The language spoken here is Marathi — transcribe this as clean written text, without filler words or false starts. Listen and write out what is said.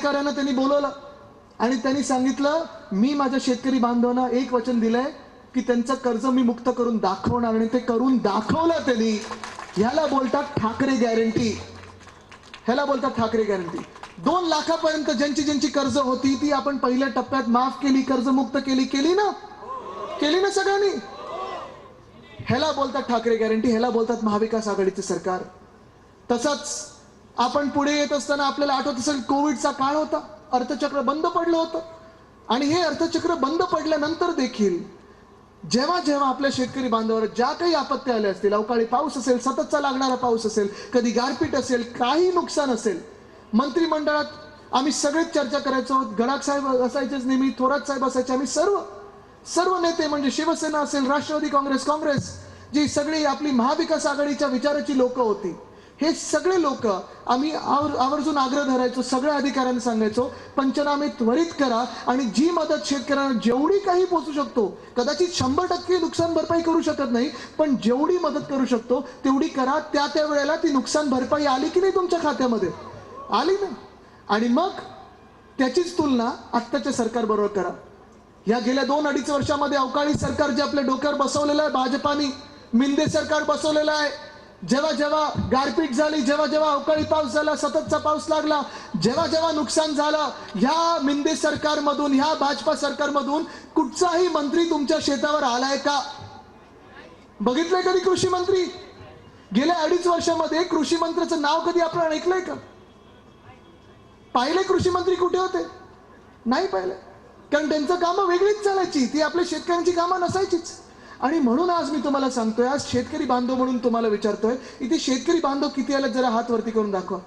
अधिकाऱ्यांना त्यांनी बोलवलं आणि त्यांनी सांगितलं मी माझ्या शेतकरी बांधवांना एक वचन दिलंय की त्यांचं कर्ज मी मुक्त करून दाखवणार आणि ते करून दाखवलं त्यांनी. ह्याला बोलतात ठाकरे गॅरंटी. ह्याला बोलतात ठाकरे गॅरंटी. 2 लाखापर्यंत ज्यांची कर्ज होती ती आपण पहिल्या टप्प्यात माफ केली, कर्जमुक्त केली ना सगळ्यांनी. ह्याला बोलतात ठाकरे गॅरंटी. ह्याला बोलतात महाविकास आघाडीचे सरकार. तसंच आपण पुढे येत असताना आपल्याला आठवत असेल कोविडचा काळ होता, अर्थचक्र बंद पडलं होतं आणि हे अर्थचक्र बंद पडल्यानंतर देखील जेव्हा जेव्हा आपल्या शेतकरी बांधवांवर ज्या काही आपत्त्या आल्या असतील, अवकाळी पाऊस असेल, सततचा लागणारा पाऊस असेल, कधी गारपीट असेल, काही नुकसान असेल, मंत्रिमंडळात आम्ही सगळेच चर्चा करायचो. गडाख साहेब असायचेच नेहमी, थोरात साहेब असायचे. आम्ही सर्व नेते म्हणजे शिवसेना असेल, राष्ट्रवादी काँग्रेस, जी सगळी आपली महाविकास आघाडीच्या विचाराची लोक होती, हे सगळे लोक आम्ही आवर्जून आग्रह धरायचो. सगळ्या अधिकाऱ्यांना सांगायचो पंचनामे त्वरित करा आणि जी मदत शेतकऱ्यांना जेवढी काही पोहोचू शकतो, कदाचित 100% नुकसान भरपाई करू शकत नाही, पण जेवढी मदत करू शकतो तेवढी करा. त्या वेळेला ती नुकसान भरपाई आली की नाही तुमच्या खात्यामध्ये? आली नाही. आणि मग त्याचीच तुलना आत्ताच्या सरकार बरोबर करा. या गेल्या 2-2.5 वर्षामध्ये अवकाळी सरकार जे आपल्या डोक्यावर बसवलेलं आहे भाजपानी, मिंदे सरकार बसवलेलं आहे. जेव्हा गारपीट झाली, जेव्हा अवकाळी पाऊस झाला, सततचा पाऊस लागला, जेव्हा नुकसान झालं, ह्या मिंदे सरकारमधून, ह्या भाजपा सरकारमधून कुठचाही मंत्री तुमच्या शेतावर आलाय का? बघितलंय कधी कृषी मंत्री? गेल्या 2.5 वर्षामध्ये कृषी मंत्र्याचं नाव कधी आपण ऐकलंय का? पाहिले कृषी मंत्री कुठे होते? नाही पाहिले. कारण त्यांचं कामं वेगळीच चालायची, ती आपल्या शेतकऱ्यांची कामं नसायचीच. आणि म्हणून आज मी तुम्हाला सांगतोय, आज शेतकरी बांधव म्हणून तुम्हाला विचारतोय, इथे शेतकरी बांधव किती आले जरा हात वरती करून दाखवा.